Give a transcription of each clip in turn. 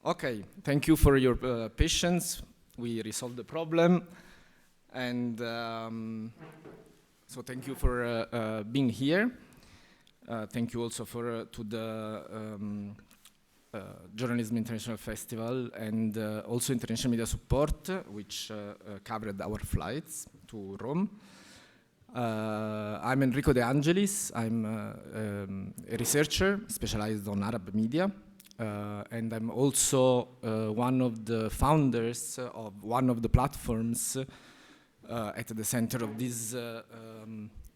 Okay, thank you for your patience. We resolved the problem, and so thank you for being here. Thank you also to the Journalism International Festival and also International Media Support, which covered our flights to Rome. I'm Enrico De Angelis. I'm a researcher specialized on Arab media. And I'm also one of the founders of one of the platforms at the center of this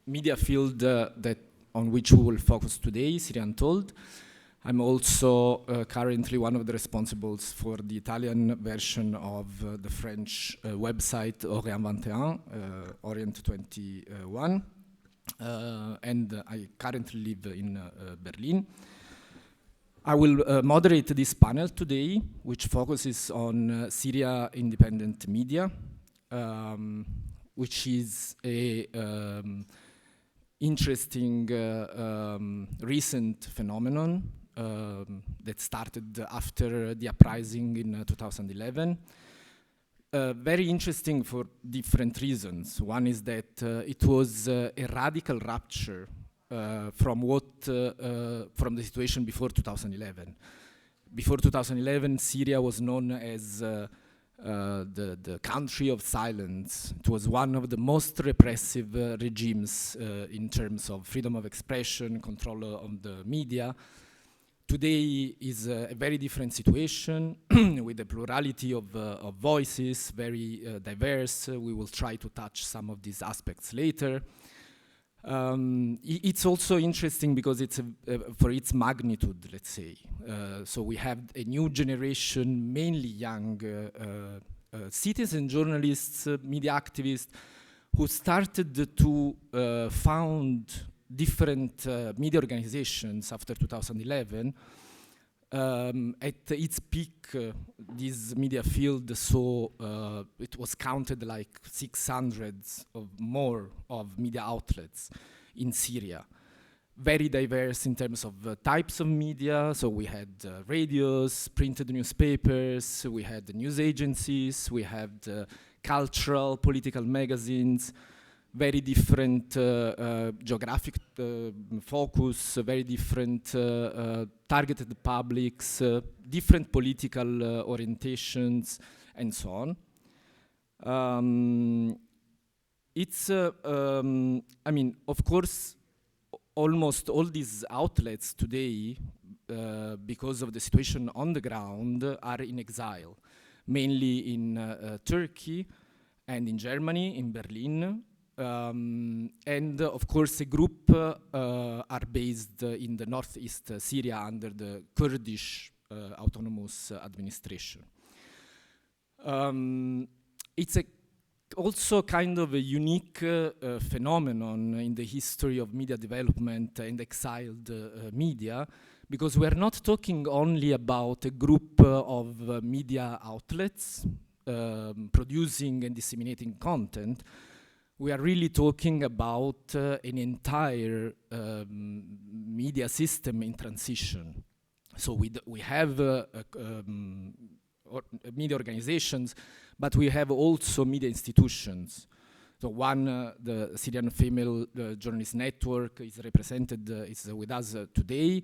media field that on which we will focus today, Syrian Untold. I'm also currently one of the responsibles for the Italian version of the French website Orient 21, Orient 21, and I currently live in Berlin. I will moderate this panel today, which focuses on Syria independent media, which is a interesting recent phenomenon that started after the uprising in 2011. Very interesting for different reasons. One is that it was a radical rupture from the situation before 2011. Before 2011, Syria was known as the country of silence. It was one of the most repressive regimes in terms of freedom of expression, control of the media. Today is a very different situation with a plurality of voices, very diverse. We will try to touch some of these aspects later. It's also interesting because it's for its magnitude, let's say. So we have a new generation, mainly young citizen journalists, media activists, who started to found different media organizations after 2011. At its peak, this media field it was counted like 600 of more of media outlets in Syria. Very diverse in terms of types of media. So we had radios, printed newspapers, we had news agencies, we had cultural, political magazines, very different geographic focus, very different targeted publics, different political orientations, and so on. I mean, of course, almost all these outlets today, because of the situation on the ground, are in exile, mainly in Turkey and in Germany, in Berlin. And of course, a group are based in the northeast Syria under the Kurdish autonomous administration. It's also kind of a unique phenomenon in the history of media development and exiled media, because we're not talking only about a group of media outlets producing and disseminating content. We are really talking about an entire media system in transition. So we have media organizations, but we have also media institutions. So the Syrian Female Journalist Network is represented, is with us today.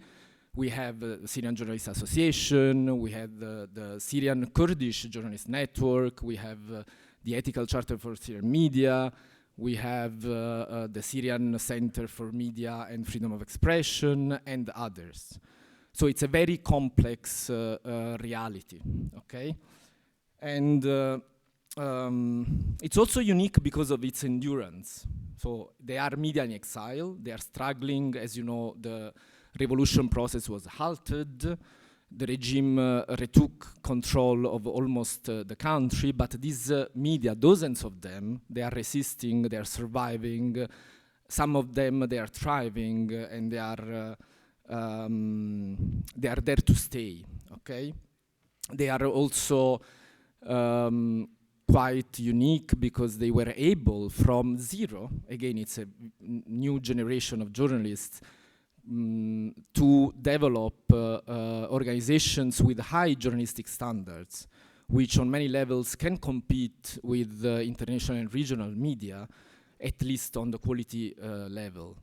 We have the Syrian Journalist Association, we have the Syrian Kurdish Journalist Network, we have the Ethical Charter for Syrian Media, we have the Syrian Center for Media and Freedom of Expression, and others. So it's a very complex reality, okay? And it's also unique because of its endurance. So they are media in exile, they are struggling. As you know, the revolution process was halted. The regime retook control of almost the country, but these media, dozens of them, they are resisting, they are surviving. Some of them, they are thriving, and they are there to stay, okay? They are also quite unique because they were able from zero, again, it's a new generation of journalists, to develop organizations with high journalistic standards, which on many levels can compete with international and regional media, at least on the quality level.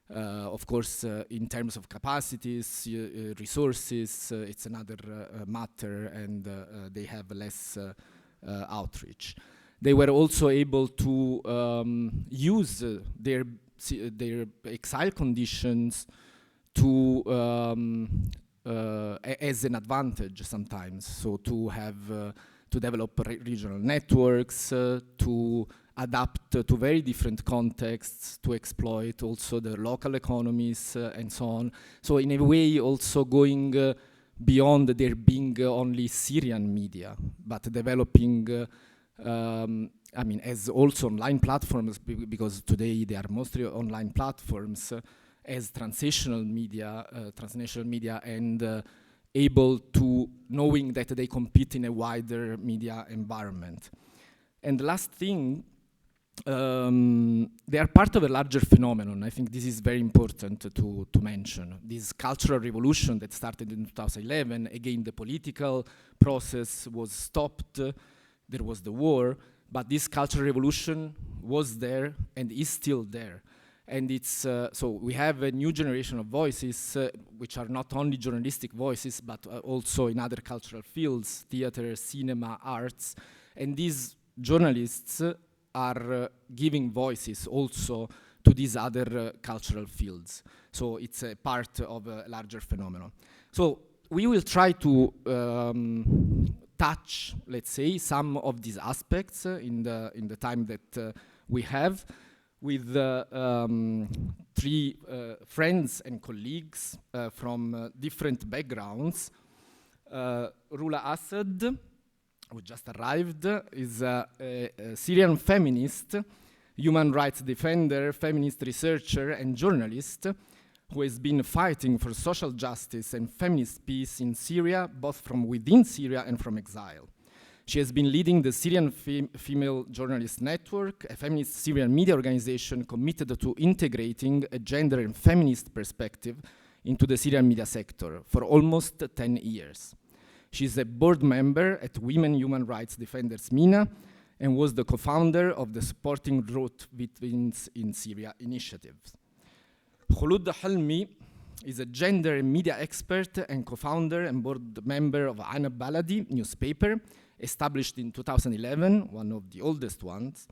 Of course, in terms of capacities, resources, it's another matter, and they have less outreach. They were also able to use their exile conditions to as an advantage sometimes. So to have to develop regional networks, to adapt to very different contexts, to exploit also the local economies and so on. So in a way also going beyond there being only Syrian media, but developing I mean, as also online platforms, because today they are mostly online platforms, as transnational media, and able to knowing that they compete in a wider media environment. And the last thing, they are part of a larger phenomenon. I think this is very important to mention. This cultural revolution that started in 2011, again, the political process was stopped, there was the war, but this cultural revolution was there and is still there. And it's, so we have a new generation of voices, which are not only journalistic voices, but also in other cultural fields, theater, cinema, arts. And these journalists are giving voices also to these other cultural fields. So it's a part of a larger phenomenon. So we will try to touch, let's say, some of these aspects in the time that we have with three friends and colleagues from different backgrounds. Rula Assad, who just arrived, is a Syrian feminist, human rights defender, feminist researcher, and journalist who has been fighting for social justice and feminist peace in Syria, both from within Syria and from exile. She has been leading the Syrian Female Journalist Network, a feminist Syrian media organization committed to integrating a gender and feminist perspective into the Syrian media sector for almost 10 years. She's a board member at Women Human Rights Defenders MENA and was the co-founder of the Supporting Root Victims in Syria initiative. Khulud Halmi is a gender and media expert and co-founder and board member of Enab Baladi newspaper, established in 2011, one of the oldest ones.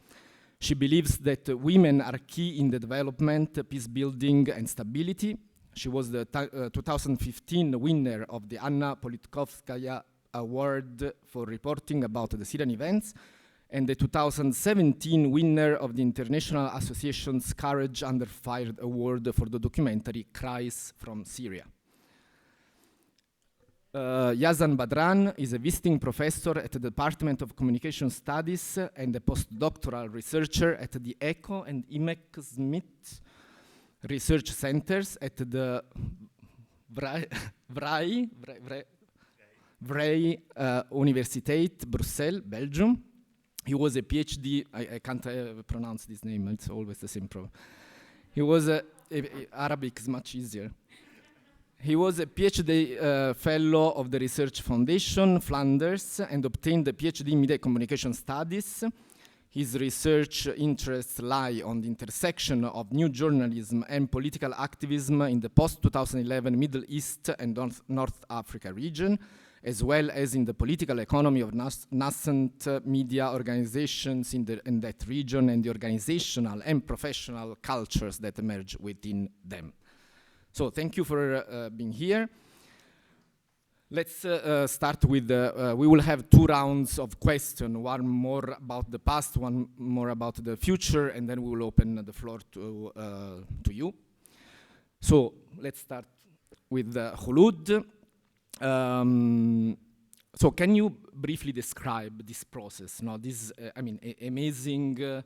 She believes that women are key in the development, peace building, and stability. She was the 2015 winner of the Anna Politkovskaya Award for reporting about the Syrian events, and the 2017 winner of the International Association's Courage Under Fire Award for the documentary Cries from Syria. Yazan Badran is a visiting professor at the Department of Communication Studies and a postdoctoral researcher at the ECHO and IMEC Smith research centers at the Vrij Universiteit, Brussels, Belgium. He was a PhD, I can't pronounce this name, it's always the same problem. He was Arabic is much easier. He was a PhD fellow of the Research Foundation, Flanders, and obtained a PhD in Media Communication Studies. His research interests lie on the intersection of new journalism and political activism in the post-2011 Middle East and North Africa region, as well as in the political economy of nascent media organizations in that region and the organizational and professional cultures that emerge within them. So thank you for being here. Let's start with, we will have 2 rounds of questions, one more about the past, one more about the future, and then we will open the floor to you. So let's start with Khulud. So can you briefly describe this process? Now, this, I mean, amazing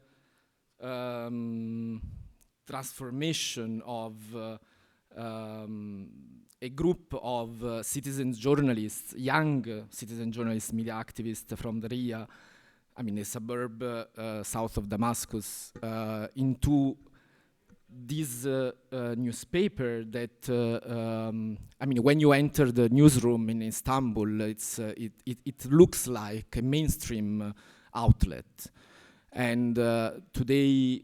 transformation of a group of citizen journalists, young citizen journalists, media activists from the Ria, I mean, a suburb south of Damascus, into this newspaper that, I mean, when you enter the newsroom in Istanbul, it looks like a mainstream outlet. And today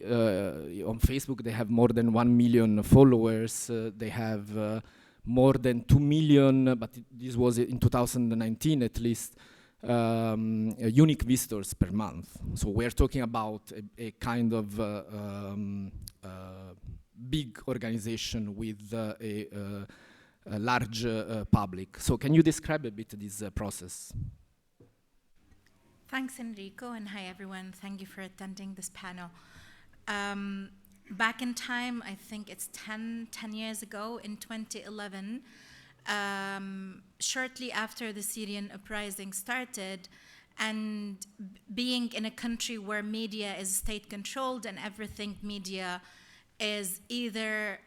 on Facebook, they have more than 1 million followers. They have more than 2 million, but this was in 2019 at least, unique visitors per month. So we're talking about a kind of big organization with a large public. So can you describe a bit this process? Thanks, Enrico, and hi, everyone. Thank you for attending this panel. Back in time, I think it's 10 years ago, in 2011, shortly after the Syrian uprising started, and being in a country where media is state-controlled and everything media is either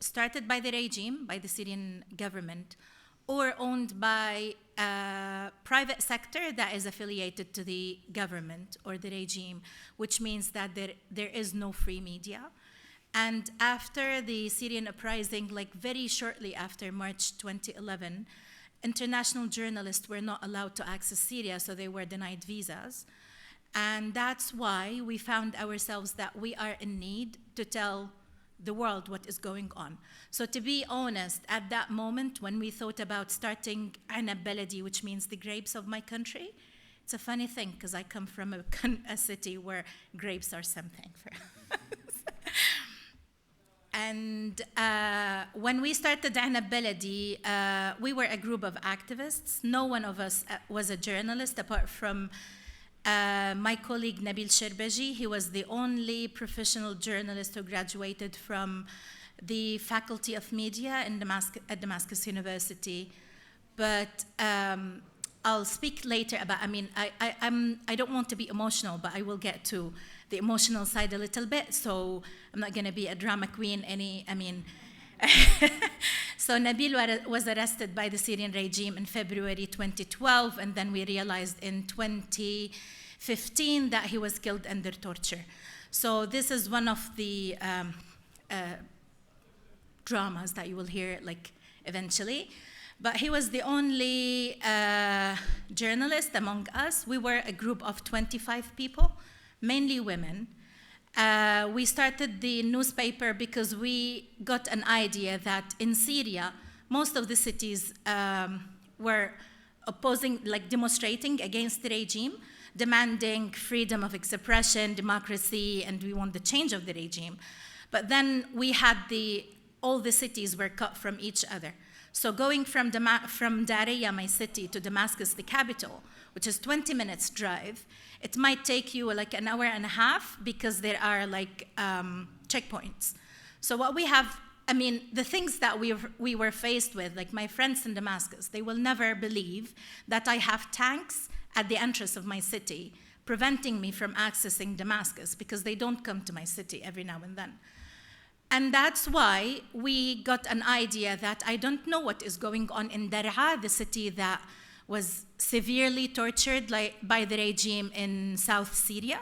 started by the regime, by the Syrian government, or owned by a private sector that is affiliated to the government or the regime, which means that there is no free media. And after the Syrian uprising, like very shortly after March 2011, international journalists were not allowed to access Syria, so they were denied visas. And that's why we found ourselves that we are in need to tell the world what is going on. So to be honest, at that moment when we thought about starting Enab Baladi, which means the grapes of my country, it's a funny thing because I come from a city where grapes are something for us. And when we started Enab Baladi, we were a group of activists. No one of us was a journalist apart from my colleague Nabil Sherbaji. He was the only professional journalist who graduated from the Faculty of Media in at Damascus University. But I'll speak later about, I don't want to be emotional, but I will get to the emotional side a little bit, so I'm not gonna be a drama queen So Nabil was arrested by the Syrian regime in February 2012, and then we realized in 2015 that he was killed under torture. So this is one of the dramas that you will hear eventually. But he was the only journalist among us. We were a group of 25 people, mainly women. We started the newspaper because we got an idea that in Syria, most of the cities were opposing, demonstrating against the regime, demanding freedom of expression, democracy, and we want the change of the regime. But then we had all the cities were cut from each other. So going from Daraya, my city, to Damascus, the capital, which is 20 minutes drive, it might take you an hour and a half because there are checkpoints. So what we have, the things that we were faced with, my friends in Damascus, they will never believe that I have tanks at the entrance of my city preventing me from accessing Damascus because they don't come to my city every now and then. And that's why we got an idea that I don't know what is going on in Daraa, the city that was severely tortured by the regime in South Syria.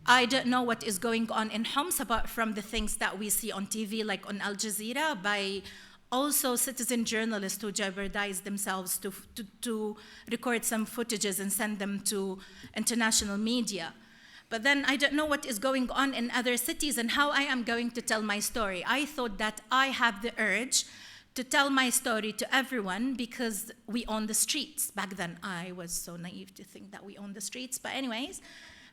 I don't know what is going on in Homs, apart from the things that we see on TV, like on Al Jazeera, by also citizen journalists who jeopardize themselves to record some footages and send them to international media. But then I don't know what is going on in other cities and how I am going to tell my story. I thought that I have the urge to tell my story to everyone because we own the streets. Back then, I was so naive to think that we own the streets. But anyways,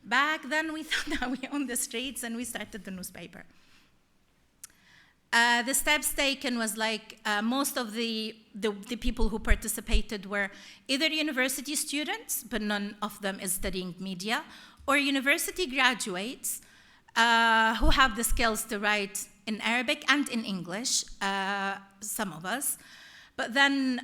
back then we thought that we owned the streets and we started the newspaper. The steps taken was most of the people who participated were either university students, but none of them is studying media, or university graduates who have the skills to write in Arabic and in English, some of us. But then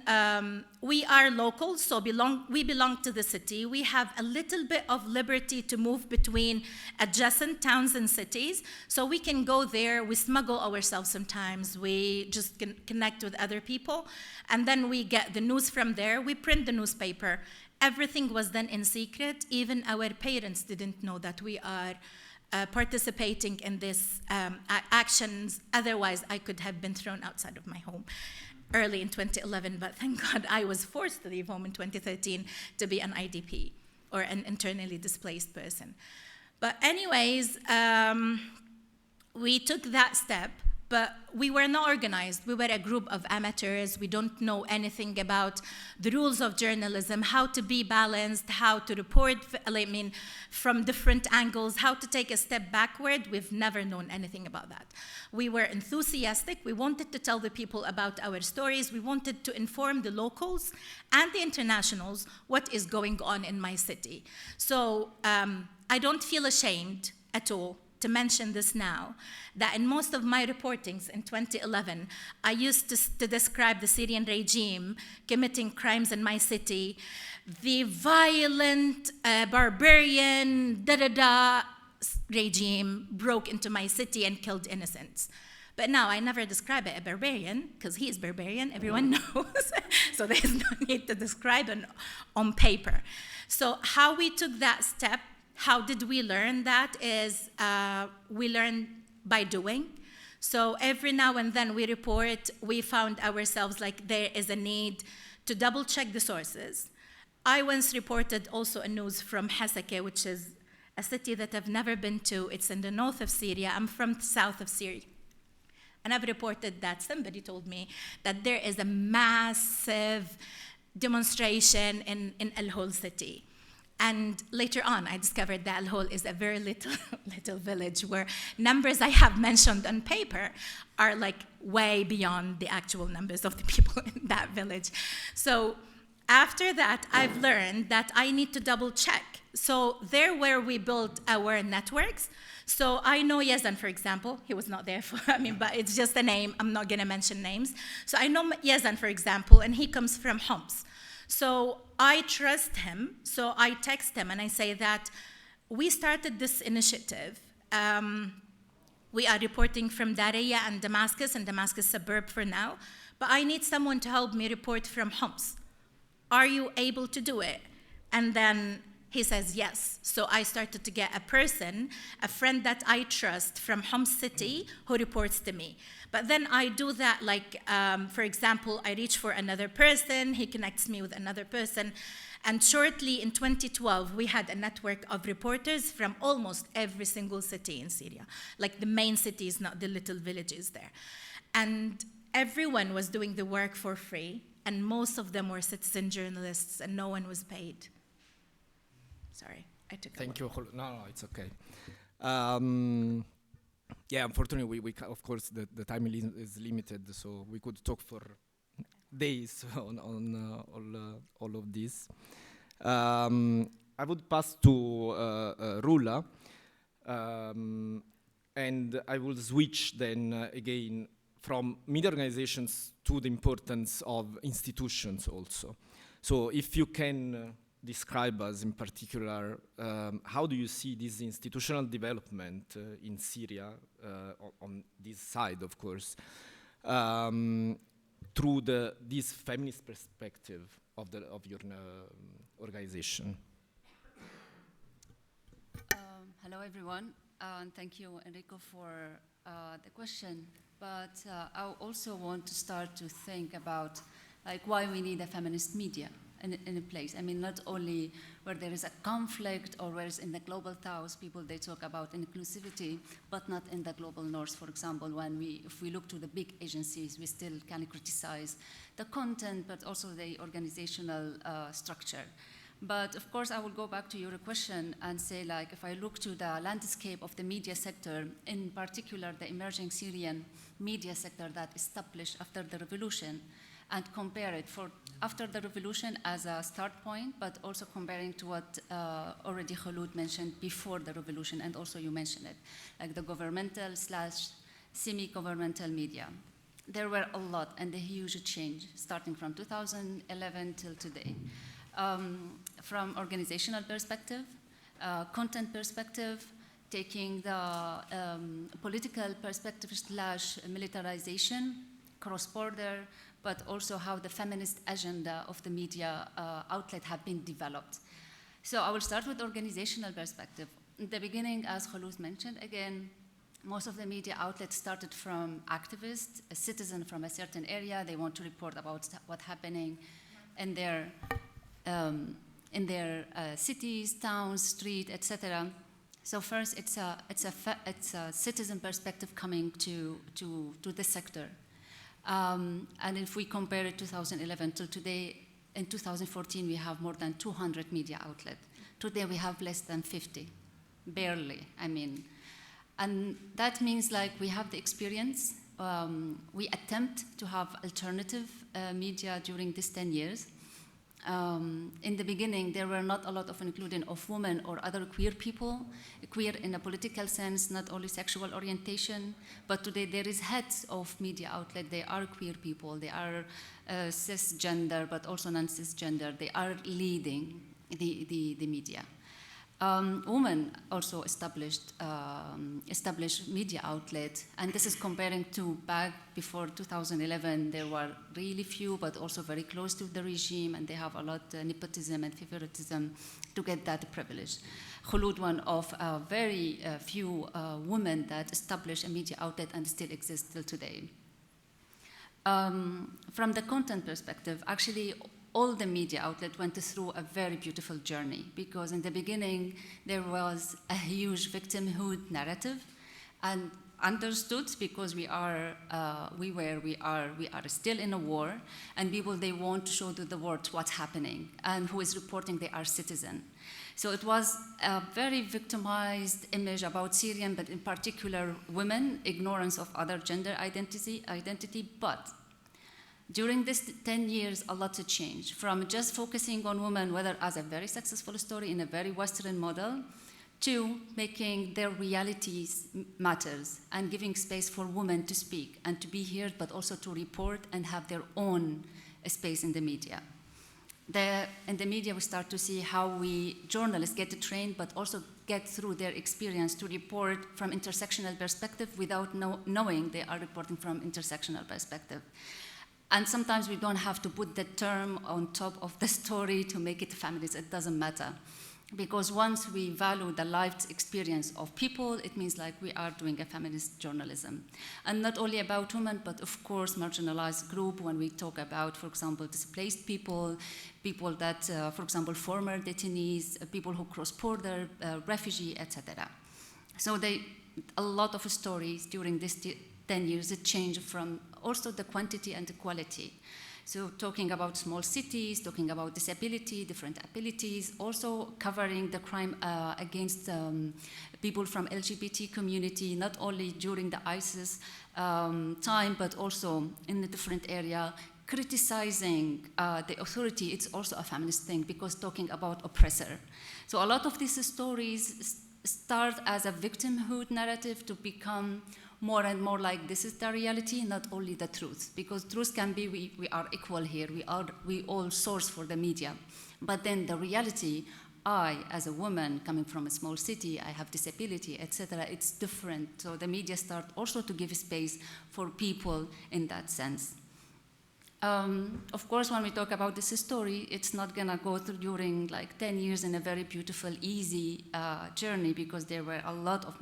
we are locals, so we belong to the city. We have a little bit of liberty to move between adjacent towns and cities. So we can go there, we smuggle ourselves sometimes, we just can connect with other people, and then we get the news from there, we print the newspaper. Everything was done in secret. Even our parents didn't know that we are participating in these actions. Otherwise, I could have been thrown outside of my home early in 2011, but thank God I was forced to leave home in 2013 to be an IDP, or an internally displaced person. But anyways, we took that step, but we were not organized. We were a group of amateurs. We don't know anything about the rules of journalism, how to be balanced, how to report, from different angles, how to take a step backward. We've never known anything about that. We were enthusiastic. We wanted to tell the people about our stories. We wanted to inform the locals and the internationals what is going on in my city. So I don't feel ashamed at all to mention this now, that in most of my reportings in 2011, I used to describe the Syrian regime committing crimes in my city, the violent, barbarian, regime broke into my city and killed innocents. But now I never describe it a barbarian, because he is barbarian, everyone knows. So there's no need to describe it on paper. So how we took that step, how did we learn that is we learn by doing. So every now and then we report, we found ourselves like there is a need to double check the sources. I once reported also a news from Hasaka, which is a city that I've never been to. It's in the north of Syria. I'm from the south of Syria. And I've reported that somebody told me that there is a massive demonstration in Al-Hol city. And later on, I discovered that Al-Hol is a very little village where numbers I have mentioned on paper are like way beyond the actual numbers of the people in that village. So after that, I've learned that I need to double check. So there where we built our networks. So I know Yazan, for example. He was not there but it's just a name. I'm not gonna mention names. So I know Yazan, for example, and he comes from Homs. So I trust him, so I text him and I say that we started this initiative. We are reporting from Daraya and Damascus suburb for now, but I need someone to help me report from Homs. Are you able to do it? And then he says yes. So I started to get a friend that I trust from Homs city who reports to me. But then I do that for example, I reach for another person, he connects me with another person. And shortly in 2012, we had a network of reporters from almost every single city in Syria, like the main cities, not the little villages there. And everyone was doing the work for free, and most of them were citizen journalists, and no one was paid. Sorry, I took Thank you. No, it's okay. Yeah, unfortunately, we of course, the time is limited, so we could talk for days on all of this. I would pass to Rula, and I will switch then again from media organizations to the importance of institutions also. So if you can describe us in particular, how do you see this institutional development in Syria, on this side, of course, through this feminist perspective of your organization? Hello, everyone, and thank you, Enrico, for the question. But I also want to start to think about why we need a feminist media in a place. I mean, not only where there is a conflict or where it's in the global south, they talk about inclusivity, but not in the global north. For example, if we look to the big agencies, we still can criticize the content, but also the organizational structure. But of course, I will go back to your question and say, if I look to the landscape of the media sector, in particular the emerging Syrian media sector that established after the revolution, and compare it after the revolution as a start point, but also comparing to what already Khaloud mentioned before the revolution, and also you mentioned it, like the governmental / semi-governmental media. There were a lot and a huge change starting from 2011 till today. From organizational perspective, content perspective, taking the political perspective / militarization, cross-border, but also how the feminist agenda of the media outlet have been developed. So I will start with organizational perspective. in the beginning, as Kholoud mentioned, again, most of the media outlets started from activists, a citizen from a certain area. They want to report about what's happening in their cities, towns, street, etc. So first, it's a citizen perspective coming to the sector. And if we compare it 2011 till today, in 2014 we have more than 200 media outlets. Today we have less than 50, barely. I mean, and that means like we have the experience. We attempt to have alternative media during these 10 years. In the beginning, there were not a lot of inclusion of women or other queer people, queer in a political sense, not only sexual orientation, but today there is heads of media outlet. They are queer people, they are cisgender, but also non-cisgender. They are leading the media. Women also established media outlets, and this is comparing to back before 2011. There were really few, but also very close to the regime, and they have a lot of nepotism and favoritism to get that privilege. Kholoud, one of very few women that established a media outlet and still exists till today. From the content perspective, actually, all the media outlets went through a very beautiful journey, because in the beginning there was a huge victimhood narrative, and understood because we are still in a war, and people, they want to show to the world what's happening, and who is reporting they are citizen. So it was a very victimized image about Syrian, but in particular women, ignorance of other gender identity. But during this 10 years, a lot to change, from just focusing on women, whether as a very successful story in a very Western model, to making their realities matters and giving space for women to speak and to be heard, but also to report and have their own space in the media. In the media, we start to see how we journalists get trained, but also get through their experience to report from intersectional perspective without knowing they are reporting from intersectional perspective. And sometimes we don't have to put the term on top of the story to make it feminist. It doesn't matter. Because once we value the lived experience of people, it means like we are doing a feminist journalism. And not only about women, but of course marginalized group, when we talk about, for example, displaced people, people that, for example, former detainees, people who cross border, refugee, etc. So a lot of stories during this 10 years, it changed from also the quantity and the quality. So talking about small cities, talking about disability, different abilities, also covering the crime against people from LGBT community, not only during the ISIS time, but also in a different area. Criticizing the authority, it's also a feminist thing, because talking about oppressor. So a lot of these stories start as a victimhood narrative to become more and more like this is the reality, not only the truth. Because truth can be we are equal here, we all source for the media. But then the reality, I, as a woman coming from a small city, I have disability, etc., it's different. So the media start also to give space for people in that sense. Of course, when we talk about this story, it's not gonna go through during like 10 years in a very beautiful, easy journey, because there were a lot of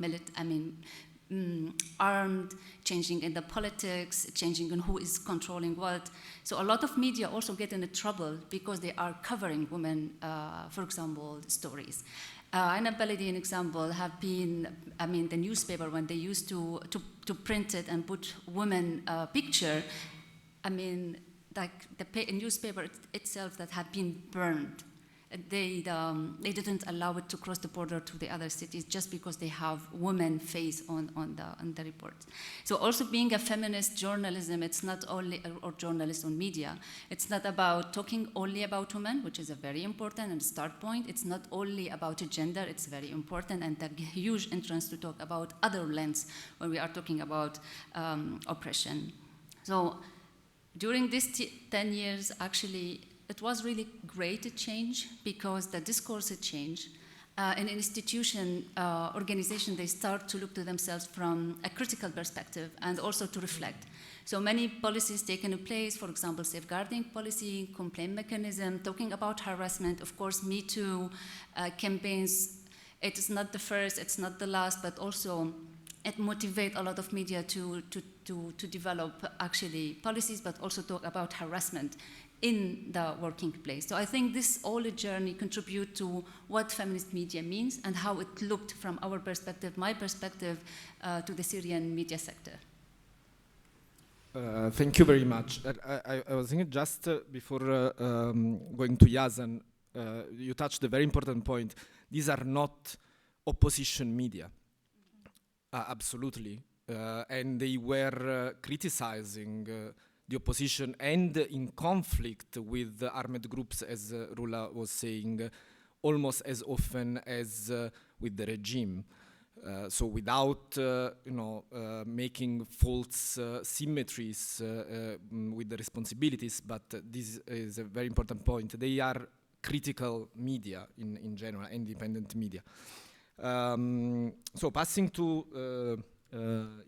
armed, changing in the politics, changing in who is controlling what. So a lot of media also get into trouble because they are covering women, for example, stories. Enab Baladi, an example, have been, the newspaper, when they used to print it and put women picture, like the newspaper itself that had been burned. They didn't allow it to cross the border to the other cities just because they have women face on the reports. So also being a feminist journalism, it's not only, or journalist on media, it's not about talking only about women, which is a very important and start point. It's not only about gender, it's very important, and a huge entrance to talk about other lens when we are talking about oppression. So during these 10 years, actually, it was really great to change, because the discourse had changed. In an institution, organization, they start to look to themselves from a critical perspective and also to reflect. So many policies taken in place, for example, safeguarding policy, complaint mechanism, talking about harassment, of course, Me Too campaigns, It is not the first, it's not the last, but also it motivates a lot of media to develop actually policies, but also talk about harassment in the working place. So I think this whole journey contribute to what feminist media means and how it looked from our perspective, my perspective, to the Syrian media sector. Thank you very much. I was thinking just before going to Yazan, you touched a very important point. These are not opposition media, absolutely. And they were criticizing the opposition and in conflict with armed groups, as Rula was saying, almost as often as with the regime. So without making false symmetries with the responsibilities, but this is a very important point. They are critical media in general, independent media. So passing to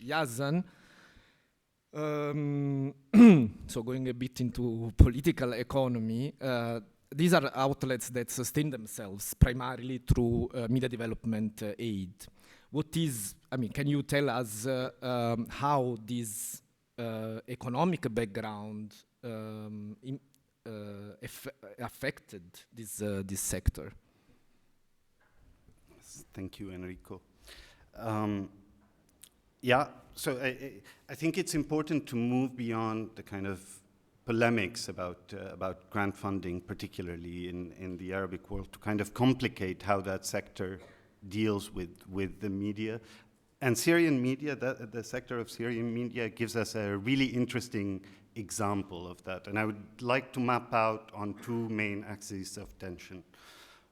Yazan, so going a bit into political economy, these are outlets that sustain themselves primarily through media development aid. What is, can you tell us how this economic background affected this sector? Thank you, Enrico. So I think it's important to move beyond the kind of polemics about grant funding, particularly in the Arabic world, to kind of complicate how that sector deals with the media. And Syrian media, the sector of Syrian media gives us a really interesting example of that. And I would like to map out on two main axes of tension.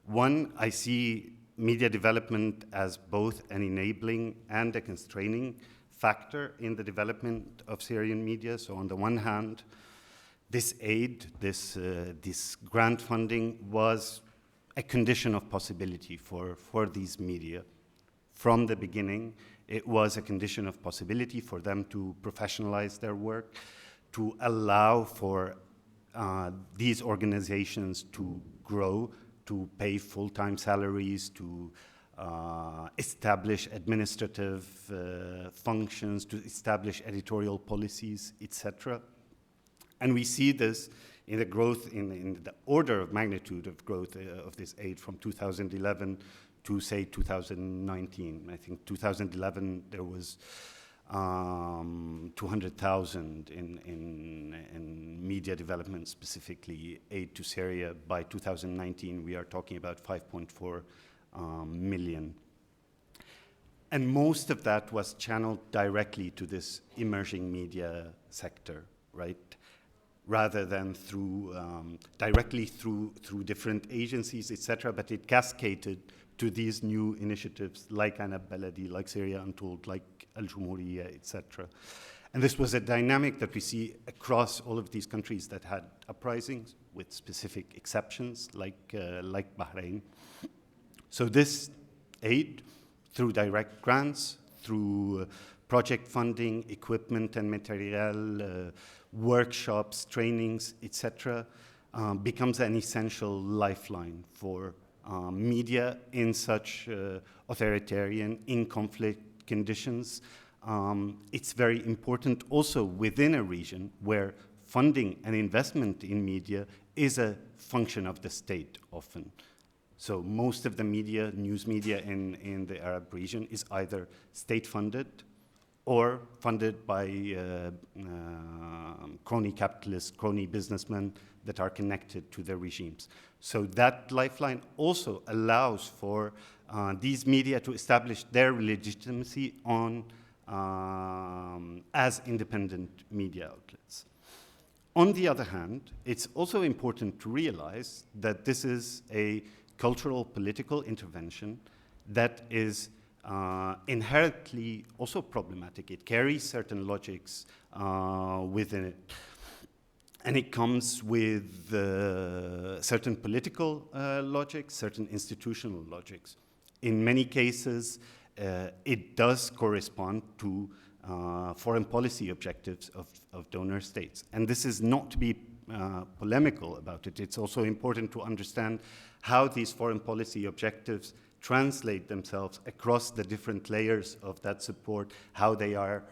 One, I see media development as both an enabling and a constraining factor in the development of Syrian media. So on the one hand, this aid, this grant funding was a condition of possibility for these media. From the beginning, it was a condition of possibility for them to professionalize their work, to allow for these organizations to grow, to pay full-time salaries, to establish administrative functions, to establish editorial policies, etc. And we see this in the growth, in the order of magnitude of growth of this aid from 2011 to, say, 2019. I think 2011 there was 200,000 in media development, specifically aid to Syria. By 2019, we are talking about 5.4 million. And most of that was channeled directly to this emerging media sector, right? Rather than through directly through different agencies, etc. But it cascaded to these new initiatives like Enab Baladi, like Syria Untold, like Al-Jumhuriyya, etc. And this was a dynamic that we see across all of these countries that had uprisings, with specific exceptions, like Bahrain. So this aid, through direct grants, through project funding, equipment and material, workshops, trainings, etc., becomes an essential lifeline for media in such authoritarian, in conflict conditions. It's very important also within a region where funding and investment in media is a function of the state often. So most of the media, news media in the Arab region is either state-funded or funded by crony capitalists, crony businessmen that are connected to the regimes. So that lifeline also allows for these media to establish their legitimacy on as independent media outlets. On the other hand, it's also important to realize that this is a cultural political intervention that is inherently also problematic. It carries certain logics within it. And it comes with certain political logics, certain institutional logics. In many cases, it does correspond to foreign policy objectives of donor states. And this is not to be polemical about it. It's also important to understand how these foreign policy objectives translate themselves across the different layers of that support, how they are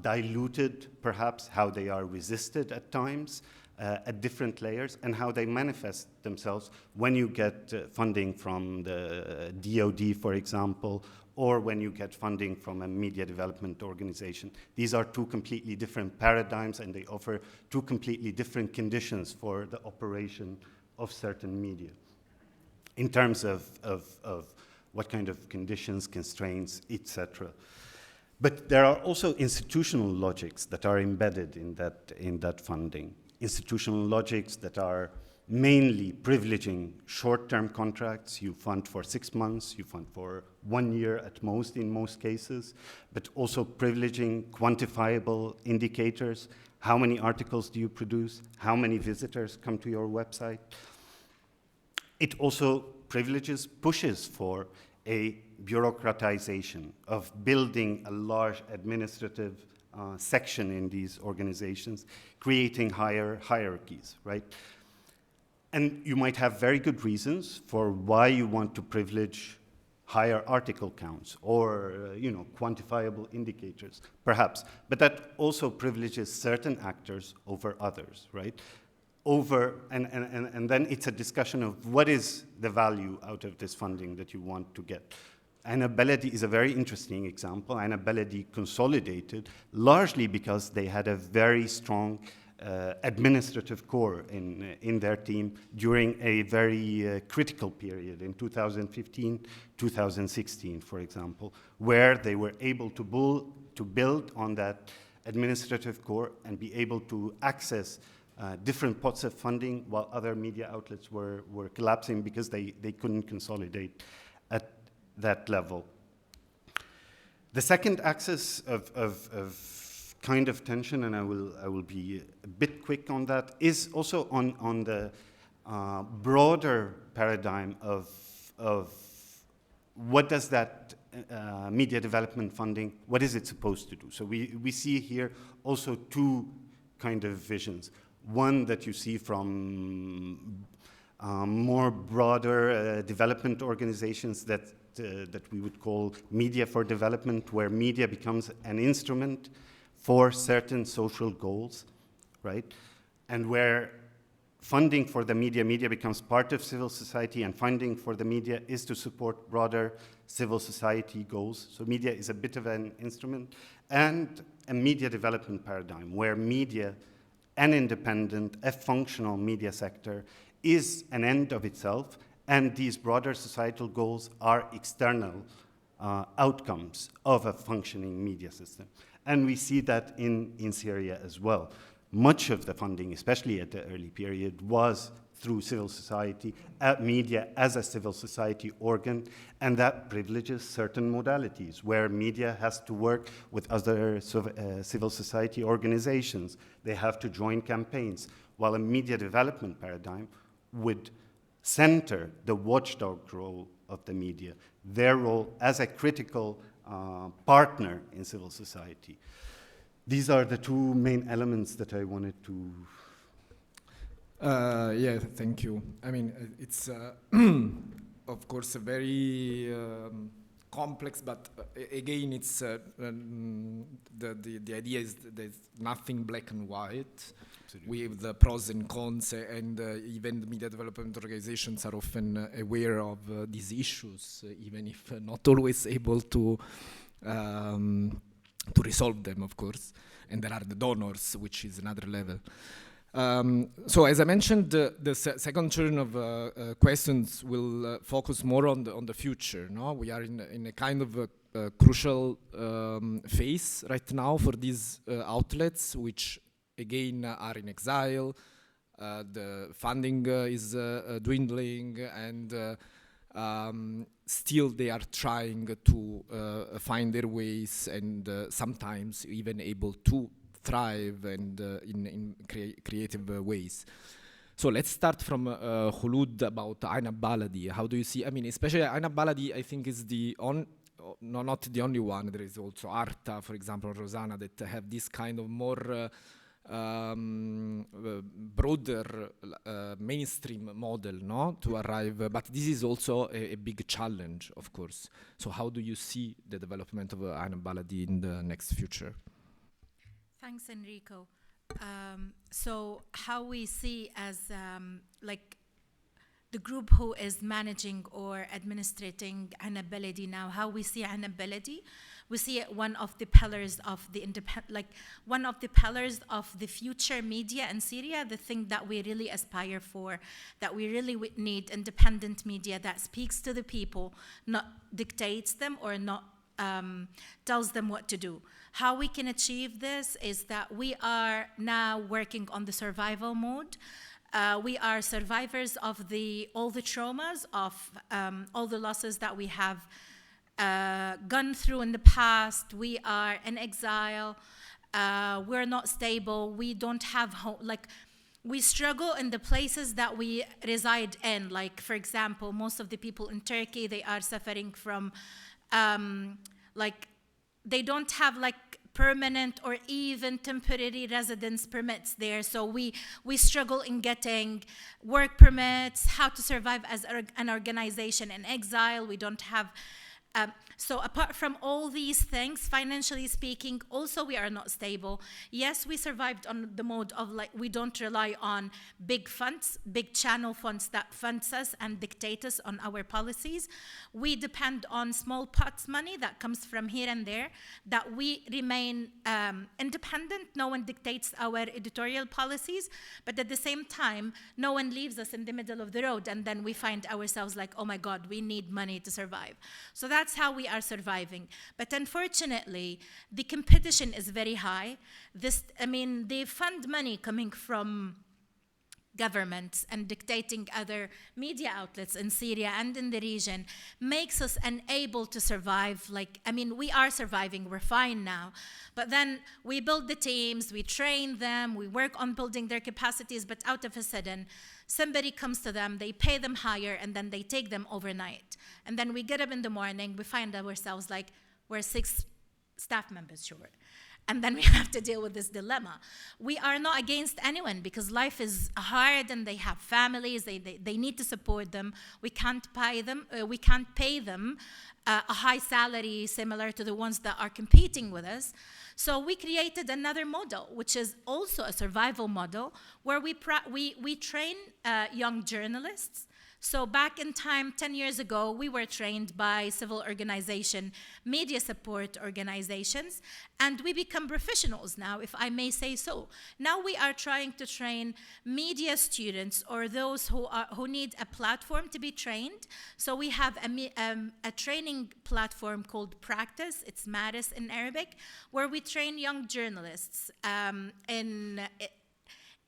diluted, perhaps, how they are resisted at times at different layers, and how they manifest themselves when you get funding from the DoD, for example, or when you get funding from a media development organization. These are two completely different paradigms, and they offer two completely different conditions for the operation of certain media in terms of what kind of conditions, constraints, etc. But there are also institutional logics that are embedded in that funding. Institutional logics that are mainly privileging short-term contracts. You fund for 6 months, you fund for 1 year at most in most cases, but also privileging quantifiable indicators. How many articles do you produce? How many visitors come to your website? It also pushes for a bureaucratization of building a large administrative section in these organizations, creating higher hierarchies, right? And you might have very good reasons for why you want to privilege higher article counts or quantifiable indicators, perhaps. But that also privileges certain actors over others, right? And then it's a discussion of what is the value out of this funding that you want to get. Enab Baladi is a very interesting example. Enab Baladi consolidated largely because they had a very strong administrative core in their team during a very critical period in 2015, 2016, for example, where they were able to build on that administrative core and be able to access different pots of funding while other media outlets were collapsing because they couldn't consolidate at that level. The second axis of kind of tension, and I will be a bit quick on that, is also on the broader paradigm of what does that media development funding, what is it supposed to do? So we see here also two kind of visions. One that you see from more broader development organizations that we would call media for development, where media becomes an instrument for certain social goals, right? And where funding for the media becomes part of civil society, and funding for the media is to support broader civil society goals. So media is a bit of an instrument, and a media development paradigm where media, an independent, a functional media sector, is an end of itself, and these broader societal goals are external outcomes of a functioning media system. And we see that in Syria as well. Much of the funding, especially at the early period, was through civil society, media as a civil society organ, and that privileges certain modalities where media has to work with other civil society organizations. They have to join campaigns, while a media development paradigm would center the watchdog role of the media, their role as a critical partner in civil society. These are the two main elements that I wanted to... Yeah, thank you. I mean, it's, of course, a very complex, but again, it's the idea is there's nothing black and white. Absolutely. With the pros and cons, and even the media development organizations are often aware of these issues, even if not always able to resolve them, of course. And there are the donors, which is another level. So as I mentioned, the second turn of questions will focus more on the future. No? We are in a kind of a crucial phase right now for these outlets, which again are in exile. The funding is dwindling, and still they are trying to find their ways, and sometimes even able to thrive and in creative ways. So let's start from Khulud about Enab Baladi. How do you see, I mean, especially Enab Baladi, I think is not the only one. There is also Arta, for example, Rosanna, that have this kind of more broader mainstream model, no, to arrive. But this is also a big challenge, of course. So how do you see the development of Enab Baladi in the next future? Thanks, Enrico. So how we see as like the group who is managing or administrating Enab Baladi now, how we see Enab Baladi, we see it one of the pillars of the one of the pillars of the future media in Syria, the thing that we really aspire for, that we really need independent media that speaks to the people, not dictates them or not tells them what to do. How we can achieve this is that we are now working on the survival mode. We are survivors of all the traumas, of all the losses that we have gone through in the past. We are in exile. We're not stable. We don't have home. We struggle in the places that we reside in. Like, for example, most of the people in Turkey, they are suffering from, they don't have permanent or even temporary residence permits there. So we struggle in getting work permits, how to survive as an organization in exile. We don't have, so apart from all these things, financially speaking, also we are not stable. Yes, we survived on the mode of we don't rely on big funds, big channel funds that funds us and dictate us on our policies. We depend on small pots money that comes from here and there, that we remain independent. No one dictates our editorial policies, but at the same time, no one leaves us in the middle of the road, and then we find ourselves like, oh my God, we need money to survive. So that's how we are surviving. But unfortunately, the competition is very high. They fund money coming from governments and dictating other media outlets in Syria and in the region makes us unable to survive. We are surviving, we're fine now. But then we build the teams, we train them, we work on building their capacities, but out of a sudden, somebody comes to them, they pay them higher, and then they take them overnight. And then we get up in the morning, we find ourselves like we're 6 staff members short. And then we have to deal with this dilemma. We are not against anyone because life is hard and they have families, they need to support them. We can't pay them, a high salary similar to the ones that are competing with us. So we created another model, which is also a survival model, where we train young journalists. So back in time, 10 years ago, we were trained by civil organization, media support organizations, and we become professionals now, if I may say so. Now we are trying to train media students or those who need a platform to be trained. So we have a training platform called Practice, it's Maris in Arabic, where we train young journalists in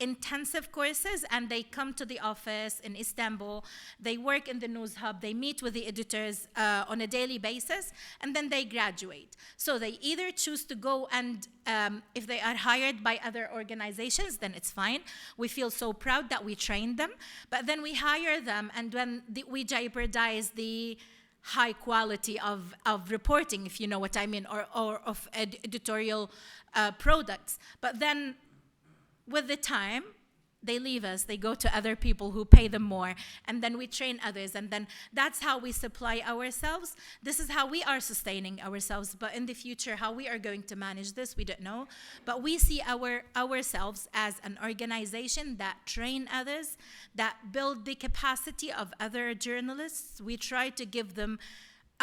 intensive courses, and they come to the office in Istanbul, they work in the news hub, they meet with the editors on a daily basis, and then they graduate. So they either choose to go and if they are hired by other organizations, then it's fine. We feel so proud that we trained them, but then we hire them, and when we jeopardize the high quality of reporting, if you know what I mean, or of editorial products. But then with the time, they leave us, they go to other people who pay them more, and then we train others, and then that's how we supply ourselves. This is how we are sustaining ourselves, but in the future, how we are going to manage this, we don't know. But we see ourselves as an organization that train others, that build the capacity of other journalists. We try to give them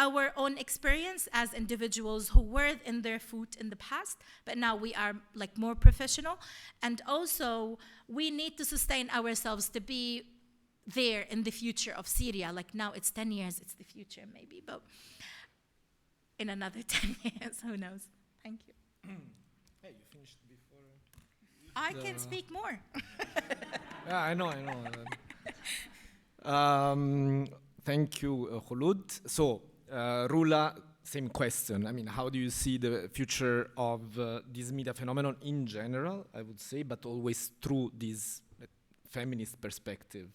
our own experience as individuals who were in their foot in the past, but now we are more professional. And also, we need to sustain ourselves to be there in the future of Syria. Now it's 10 years, it's the future maybe, but in another 10 years, who knows? Thank you. Hey, you finished before? I can speak more. Yeah, I know. Thank you, Khulud. So, Rula, same question. How do you see the future of this media phenomenon in general, I would say, but always through this feminist perspective?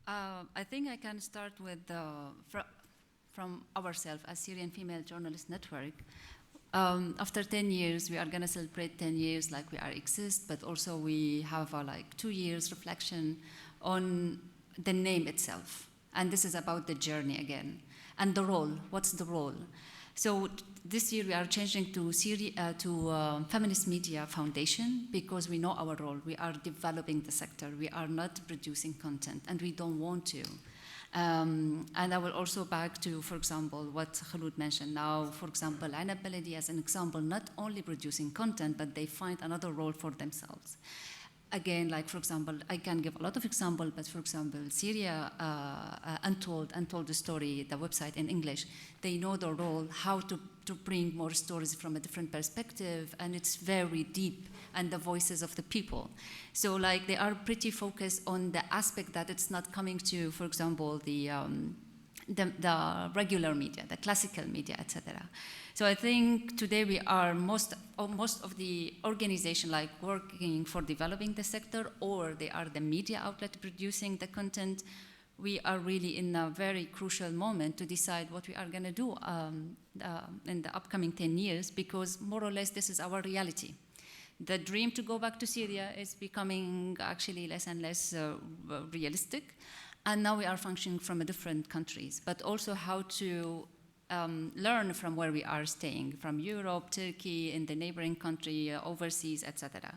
Okay. I think I can start with from ourselves as Syrian Female Journalist Network. After 10 years, we are going to celebrate 10 years like we are exist, but also we have like 2 years reflection on the name itself. And this is about the journey again. And the role, what's the role? So this year we are changing to Feminist Media Foundation because we know our role. We are developing the sector. We are not producing content, and we don't want to. And I will also back to, for example, what Khaloud mentioned now. For example, Enab Baladi as an example, not only producing content, but they find another role for themselves. Again, like for example, I can give a lot of examples, but for example, Syria, Untold the Story, the website in English, they know their role, how to bring more stories from a different perspective, and it's very deep, and the voices of the people. So like they are pretty focused on the aspect that it's not coming to, for example, the regular media, the classical media, etc. So I think today we are most of the organization like working for developing the sector, or they are the media outlet producing the content. We are really in a very crucial moment to decide what we are going to do in the upcoming 10 years, because more or less this is our reality. The dream to go back to Syria is becoming actually less and less realistic. And now we are functioning from different countries, but also how to learn from where we are staying, from Europe, Turkey, in the neighboring country, overseas, etc.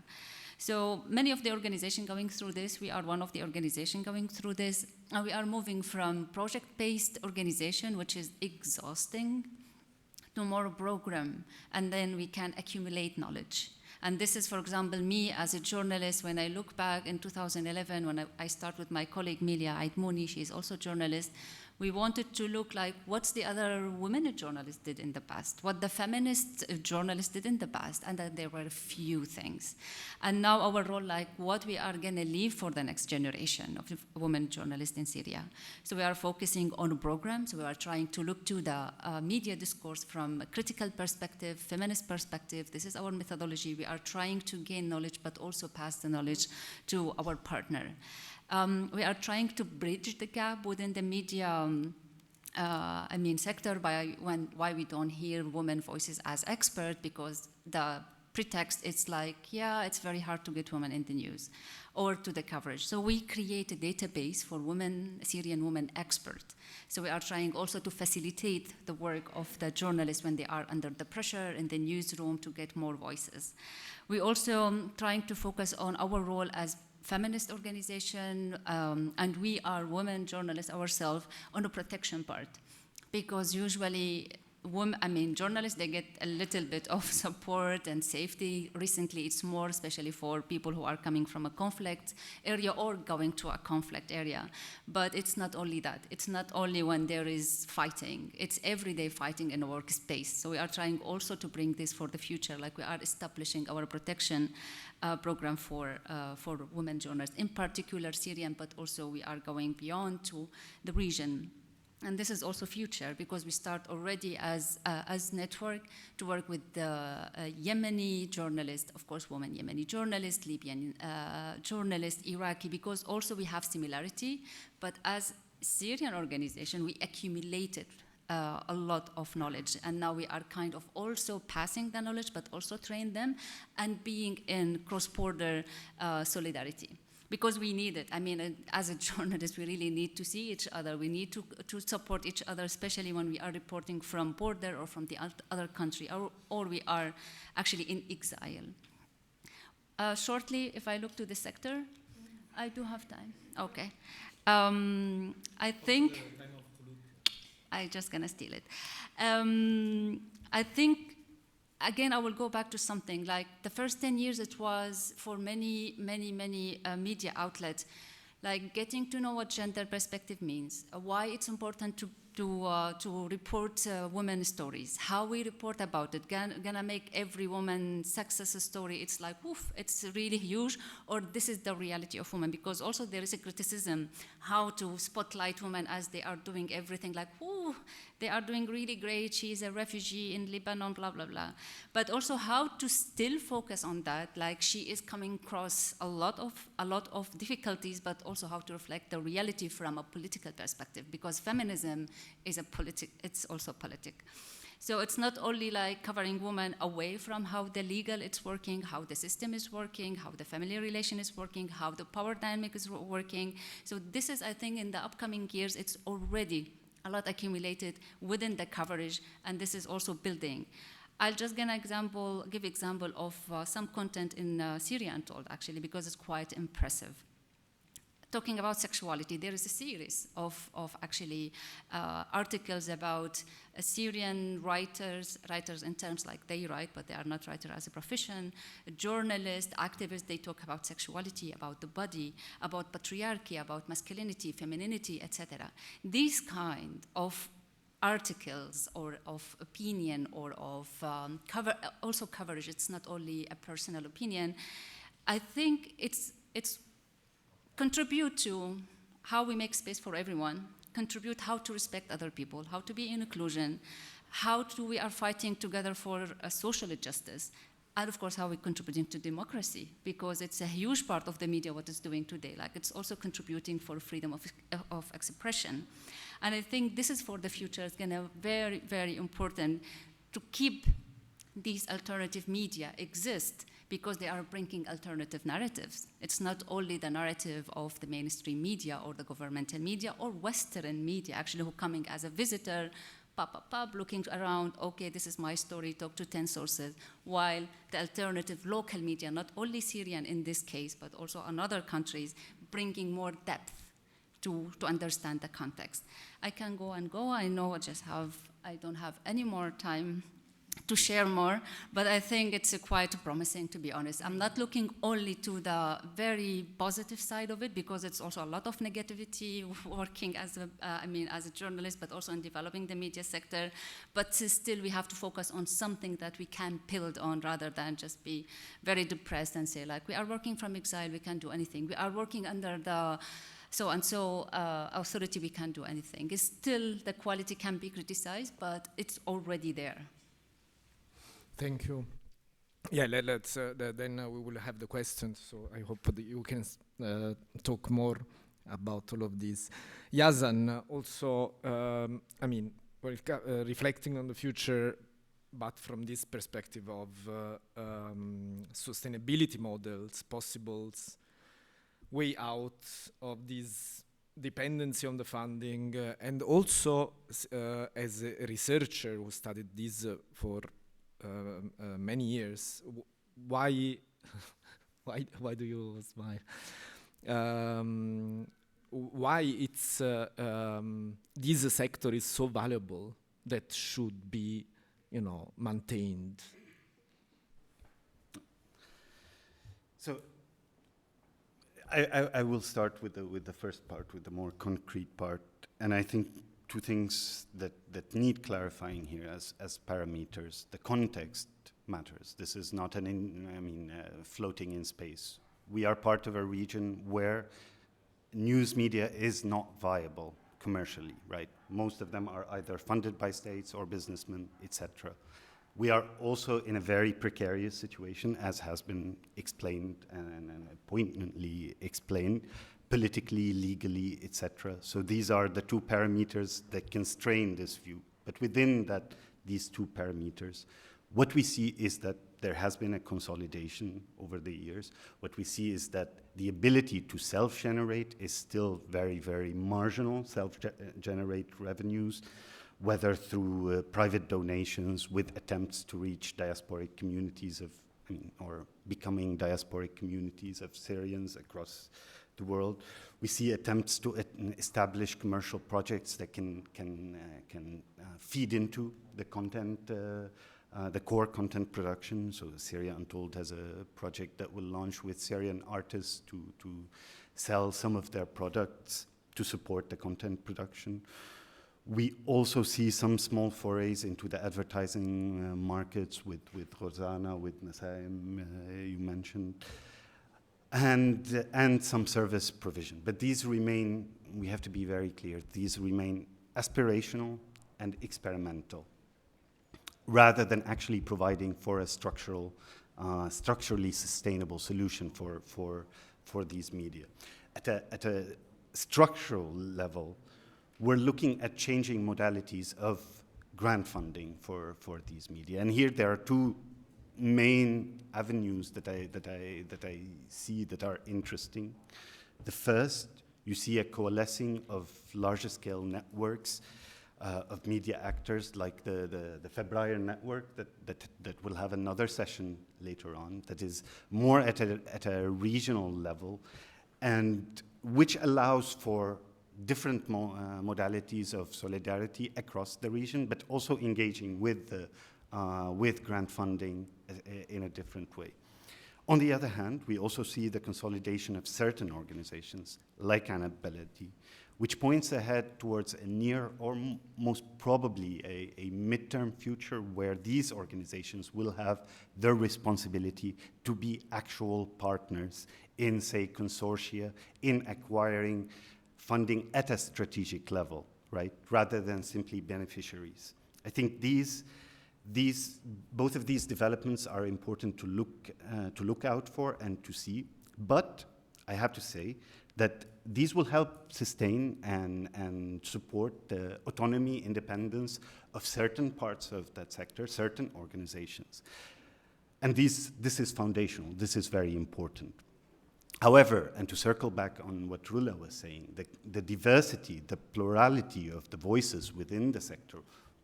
So many of the organizations going through this, we are one of the organizations going through this, and we are moving from project-based organization, which is exhausting, to more program, and then we can accumulate knowledge. And this is, for example, me as a journalist, when I look back in 2011, when I start with my colleague Milia Aidmouni, she's also a journalist, we wanted to look like what's the other women journalists did in the past, what the feminist journalists did in the past, and that there were a few things. And now our role, like what we are going to leave for the next generation of women journalists in Syria. So we are focusing on programs. We are trying to look to the media discourse from a critical perspective, feminist perspective. This is our methodology. We are trying to gain knowledge, but also pass the knowledge to our partner. We are trying to bridge the gap within the media sector by why we don't hear women voices as experts, because the pretext is like, yeah, it's very hard to get women in the news or to the coverage. So we create a database for women, Syrian women experts. So we are trying also to facilitate the work of the journalists when they are under the pressure in the newsroom to get more voices. We also trying to focus on our role as feminist organization, and we are women journalists ourselves on the protection part, because usually journalists, they get a little bit of support and safety. Recently, it's more, especially for people who are coming from a conflict area or going to a conflict area. But it's not only that. It's not only when there is fighting. It's everyday fighting in a workspace. So we are trying also to bring this for the future, like we are establishing our protection program for women journalists, in particular Syrian, but also we are going beyond to the region. And this is also future, because we start already as network to work with the Yemeni journalists, of course, women Yemeni journalists, Libyan journalists, Iraqi, because also we have similarity. But as Syrian organization, we accumulated a lot of knowledge, and now we are kind of also passing the knowledge, but also train them and being in cross-border solidarity. Because we need it. As a journalist, we really need to see each other. We need to support each other, especially when we are reporting from border or from the other country, or we are actually in exile. Shortly, if I look to the sector, I do have time. Okay. I think I'm just gonna steal it. I think, again, I will go back to something like the first 10 years, it was for many media outlets, like getting to know what gender perspective means, why it's important to report women's stories, how we report about it, gonna make every woman success story. It's like, oof, it's really huge, or this is the reality of women, because also there is a criticism how to spotlight women as they are doing everything, like, ooh, they are doing really great, she's a refugee in Lebanon, blah, blah, blah. But also how to still focus on that, like she is coming across a lot of difficulties, but also how to reflect the reality from a political perspective, because feminism is it's also politic. So it's not only like covering women away from how the legal it's working, how the system is working, how the family relation is working, how the power dynamic is working. So this is, I think, in the upcoming years, it's already a lot accumulated within the coverage, and this is also building. I'll just give example of some content in Syria Untold, actually, because it's quite impressive. Talking about sexuality, there is a series of actually articles about Syrian writers in terms like they write, but they are not writers as a profession, journalists, activists, they talk about sexuality, about the body, about patriarchy, about masculinity, femininity, etc. These kind of articles or of opinion or of also coverage, it's not only a personal opinion, I think it's contribute to how we make space for everyone, contribute how to respect other people, how to be in inclusion, how we are fighting together for social justice, and of course how we're contributing to democracy, because it's a huge part of the media what it's doing today. Like it's also contributing for freedom of expression. And I think this is for the future. It's gonna very, very important to keep these alternative media exist, because they are bringing alternative narratives. It's not only the narrative of the mainstream media or the governmental media or Western media, actually, who coming as a visitor, looking around, okay, this is my story, talk to 10 sources, while the alternative local media, not only Syrian in this case, but also in other countries, bringing more depth to understand the context. I can go and go. I know I don't have any more time to share more, but I think it's quite promising, to be honest. I'm not looking only to the very positive side of it, because it's also a lot of negativity working as a journalist, but also in developing the media sector. But still, we have to focus on something that we can build on, rather than just be very depressed and say, like, we are working from exile, we can't do anything. We are working under the so-and-so authority, we can't do anything. It's still, the quality can be criticized, but it's already there. Thank you. Yeah, let's then we will have the questions. So I hope that you can talk more about all of this. Yazan, also, reflecting on the future, but from this perspective of sustainability models, possibles, way out of this dependency on the funding, and also as a researcher who studied this for many years, why do you smile? Why it's this sector is so valuable that should be, maintained? So I will start with the first part, with the more concrete part, and I think two things that need clarifying here as parameters. The context matters. This is not floating in space. We are part of a region where news media is not viable commercially, right? Most of them are either funded by states or businessmen, etc. We are also in a very precarious situation, as has been explained and poignantly explained, politically, legally, etc. So these are the two parameters that constrain this view. But within these two parameters, what we see is that there has been a consolidation over the years. What we see is that the ability to self-generate is still very, very marginal, self-generate revenues, whether through private donations with attempts to reach diasporic communities or becoming diasporic communities of Syrians across the world. We see attempts to establish commercial projects that can feed into the content, the core content production. So Syria Untold has a project that will launch with Syrian artists to sell some of their products to support the content production. We also see some small forays into the advertising markets with Rosanna, with Nasaim, you mentioned, and some service provision. But these remain, we have to be very clear, these remain aspirational and experimental, rather than actually providing for a structurally sustainable solution for these media. At a structural level, we're looking at changing modalities of grant funding for these media. And here there are two main avenues that I see that are interesting. The first, you see a coalescing of larger scale networks of media actors, like the February network that will have another session later on, that is more at a regional level, and which allows for different modalities of solidarity across the region, but also engaging with grant funding in a different way. On the other hand, we also see the consolidation of certain organizations, like Enab Baladi, which points ahead towards a near or most probably a midterm future where these organizations will have the responsibility to be actual partners in, say, consortia, in acquiring funding at a strategic level, right, rather than simply beneficiaries. I think both of these developments are important to look out for and to see, but I have to say that these will help sustain and support the autonomy, independence of certain parts of that sector, certain organizations. And this is foundational, this is very important. However, and to circle back on what Rula was saying, the diversity, the plurality of the voices within the sector,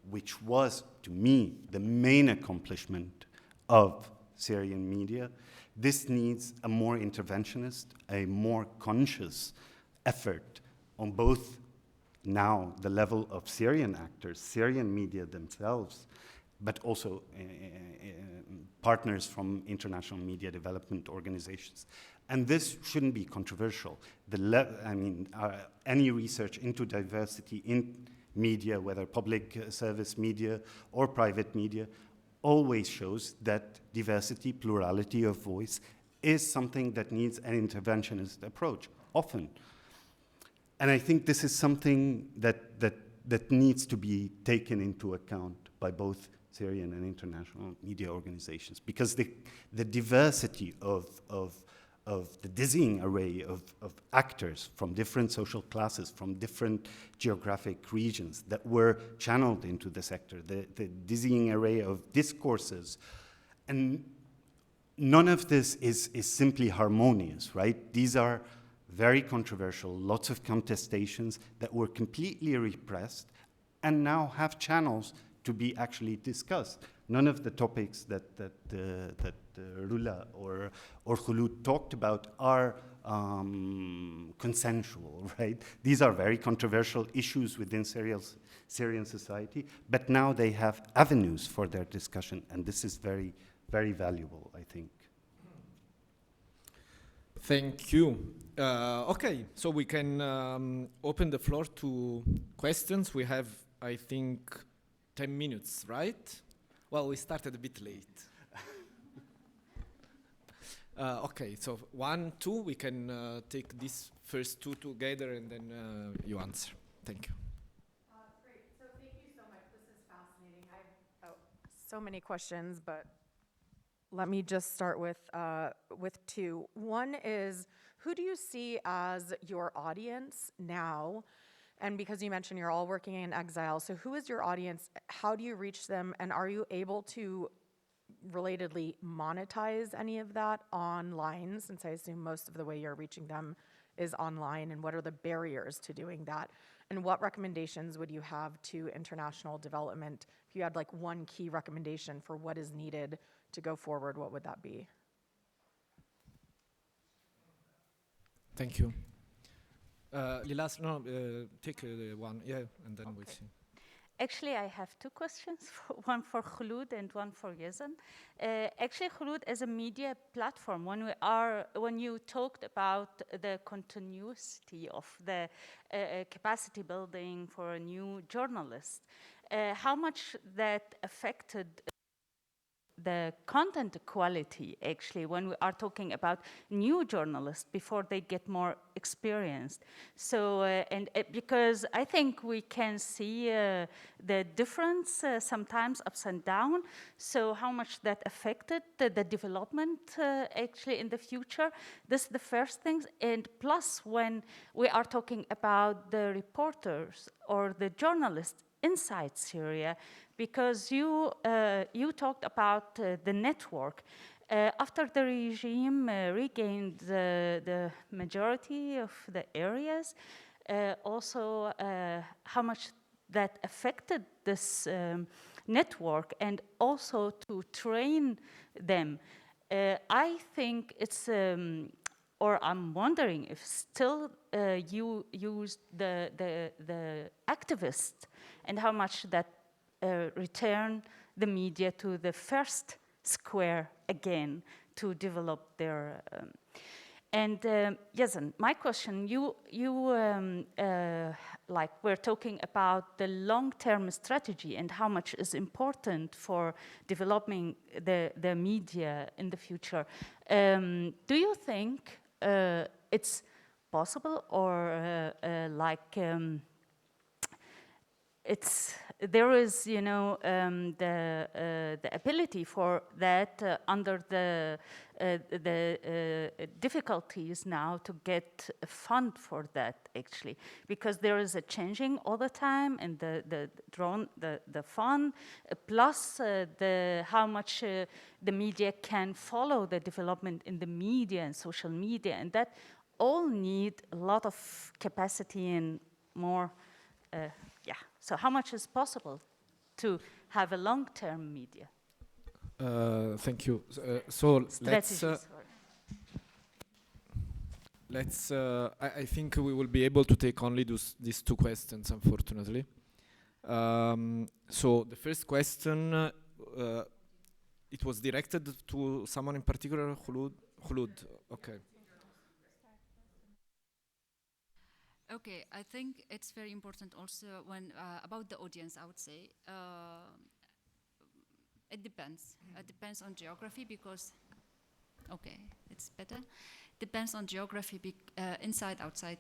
which was, to me, the main accomplishment of Syrian media, this needs a more interventionist, a more conscious effort on both now the level of Syrian actors, Syrian media themselves, but also partners from international media development organizations. And this shouldn't be controversial. Any research into diversity in media, whether public service media or private media, always shows that diversity, plurality of voice is something that needs an interventionist approach, often. And I think this is something that needs to be taken into account by both Syrian and international media organizations, because the diversity of the dizzying array of actors from different social classes, from different geographic regions that were channeled into the sector, the dizzying array of discourses. And none of this is simply harmonious, right? These are very controversial, lots of contestations that were completely repressed and now have channels to be actually discussed. None of the topics that Rula or Khulud talked about are consensual, right? These are very controversial issues within Syrian society, but now they have avenues for their discussion, and this is very, very valuable, I think. Thank you. Okay, so we can open the floor to questions. We have, I think, 10 minutes, right? Well, we started a bit late. Okay, so 1, 2, we can take these first two together and then you answer. Thank you. Great, so thank you so much. This is fascinating. I have so many questions, but let me just start with two. One is, who do you see as your audience now? And because you mentioned you're all working in exile, so who is your audience? How do you reach them? And are you able to, relatedly, monetize any of that online, since I assume most of the way you're reaching them is online? And what are the barriers to doing that? And what recommendations would you have to international development? If you had like one key recommendation for what is needed to go forward, what would that be? Thank you. Lilas, no, take one, yeah, and then we'll see. Actually, I have two questions, one for Khulud and one for Yazan. Actually, Khulud, as a media platform, when you talked about the continuity of the capacity building for a new journalist, how much that affected the content quality, actually, when we are talking about new journalists before they get more experienced. So, because I think we can see the difference sometimes ups and down. So how much that affected the development actually in the future. This is the first thing. And plus, when we are talking about the reporters or the journalists inside Syria, because you talked about the network. After the regime regained the majority of the areas, also how much that affected this network, and also to train them. I think it's, or I'm wondering if still you use the activists, and how much that return the media to the first square again to develop their. And Yazan, my question, like we're talking about the long-term strategy and how much is important for developing the media in the future. Do you think it's possible, or there is, the ability for that under the difficulties now to get a fund for that, actually, because there is a changing all the time, and the fund plus how much the media can follow the development in the media and social media, and that all need a lot of capacity and more. So how much is possible to have a long-term media? Thank you. I think we will be able to take only these two questions, unfortunately. So the first question, it was directed to someone in particular, Khulud. Okay. Okay, I think it's very important also when about the audience, I would say. It depends. It depends on geography, because, okay, it's better. Depends on geography, inside, outside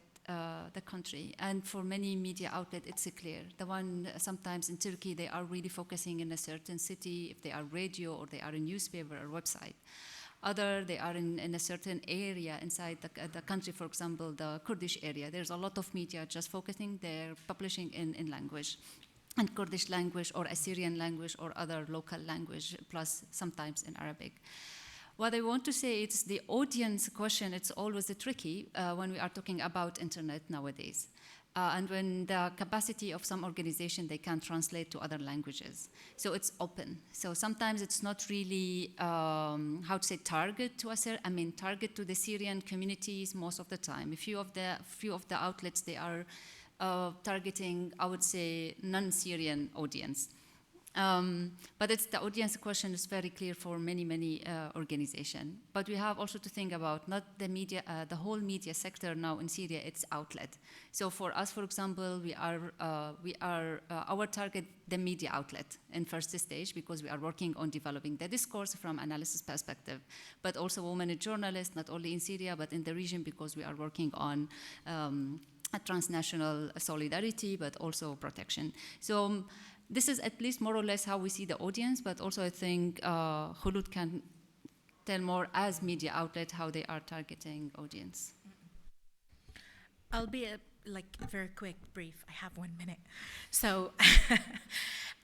the country. And for many media outlets, it's clear. The one, sometimes in Turkey, they are really focusing in a certain city, if they are radio or they are a newspaper or website. Other, they are in a certain area inside the country, for example, the Kurdish area. There's a lot of media just focusing there, publishing in language, and Kurdish language or Syrian language or other local language, plus sometimes in Arabic. What I want to say is the audience question, it's always tricky when we are talking about internet nowadays. And when the capacity of some organization, they can translate to other languages. So it's open. So sometimes it's not really, target to target to the Syrian communities most of the time. A few of the outlets, they are targeting, I would say, non-Syrian audience. But it's the audience question is very clear for many organizations. But we have also to think about not the media, the whole media sector now in Syria, it's outlet. So for us, for example, we are our target, the media outlet in first stage, because we are working on developing the discourse from analysis perspective, but also women journalists, not only in Syria, but in the region, because we are working on a transnational solidarity, but also protection. So this is at least more or less how we see the audience, but also I think Khulud can tell more as media outlet how they are targeting audience. I'll be very quick, brief. I have 1 minute. So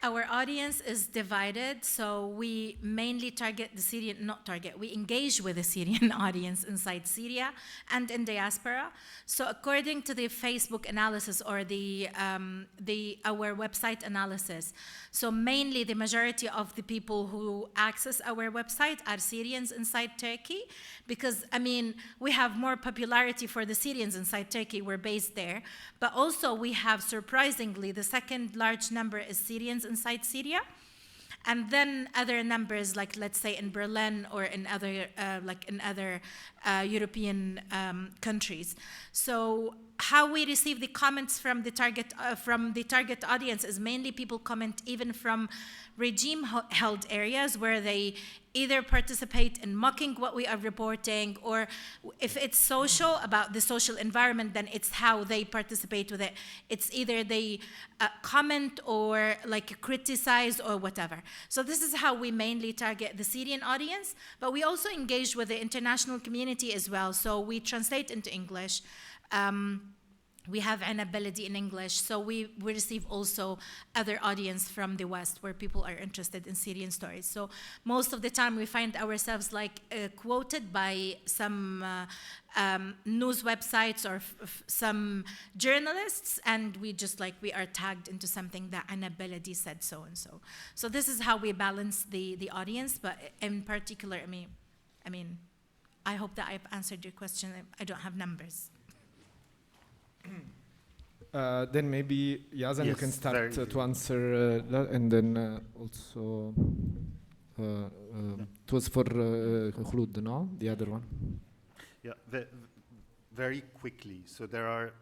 our audience is divided. So we mainly target the Syrian, we engage with the Syrian audience inside Syria and in diaspora. So according to the Facebook analysis or our website analysis, so mainly the majority of the people who access our website are Syrians inside Turkey, because we have more popularity for the Syrians inside Turkey. We're based there. But also we have, surprisingly, the second large number is Syrians inside Syria. And then other numbers, like let's say in Berlin or in other European countries. So how we receive the comments from the target audience is mainly people comment even from regime-held areas where they either participate in mocking what we are reporting, or if it's social, about the social environment, then it's how they participate with it. It's either they comment or criticize or whatever. So this is how we mainly target the Syrian audience, but we also engage with the international community as well. So we translate into English. We have Enab Baladi in English, so we receive also other audience from the West where people are interested in Syrian stories. So most of the time we find ourselves like quoted by some news websites or some journalists, and we are tagged into something that Enab Baladi said so and so. So this is how we balance the audience, but in particular, I mean, I hope that I've answered your question. I don't have numbers. Then maybe Yazan, you Yes, can start to answer that, and then also it was for Khulud, no? The other one. Yeah, very quickly. So there are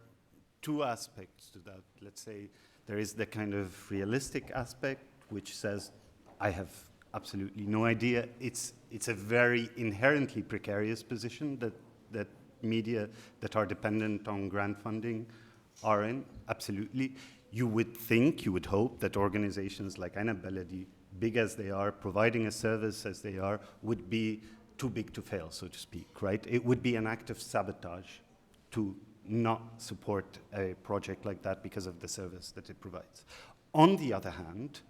two aspects to that. Let's say there is the kind of realistic aspect, which says, I have absolutely no idea. It's a very inherently precarious position that media that are dependent on grant funding are in, absolutely. You would think, you would hope that organizations like Enab Baladi, big as they are, providing a service as they are, would be too big to fail, so to speak, right? It would be an act of sabotage to not support a project like that because of the service that it provides. On the other hand,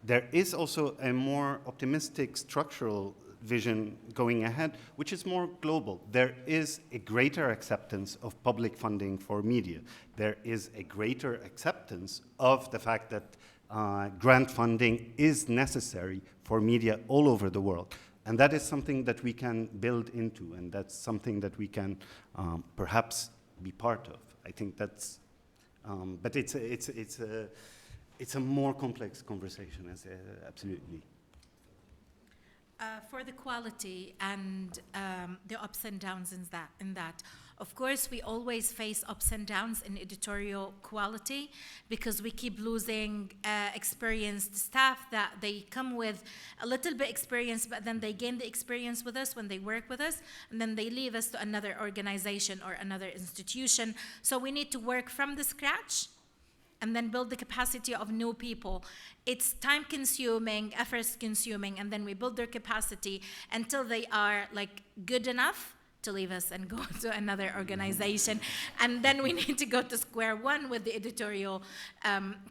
there is also a more optimistic structural vision going ahead, which is more global. There is a greater acceptance of public funding for media. There is a greater acceptance of the fact that grant funding is necessary for media all over the world. And that is something that we can build into, and that's something that we can perhaps be part of. I think that's, but it's a more complex conversation, absolutely. For the quality and the ups and downs in that, of course, we always face ups and downs in editorial quality because we keep losing experienced staff that they come with a little bit experience, but then they gain the experience with us when they work with us, and then they leave us to another organization or another institution. So we need to work from the scratch and then build the capacity of new people. It's time consuming, effort consuming, and then we build their capacity until they are like good enough to leave us and go to another organization. And then we need to go to square one with the editorial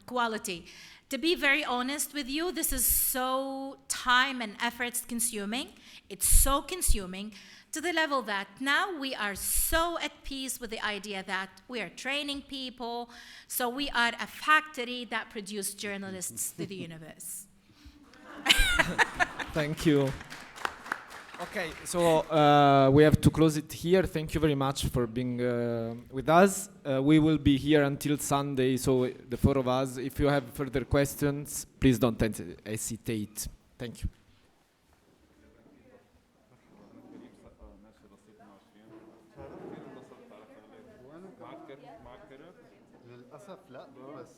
quality. To be very honest with you, this is so time and effort consuming. It's so consuming to the level that now we are so at peace with the idea that we are training people, so we are a factory that produces journalists to the universe. Thank you. Okay, so we have to close it here. Thank you very much for being with us. We will be here until Sunday, so the four of us. If you have further questions, please don't hesitate. Thank you. للأسف لا بس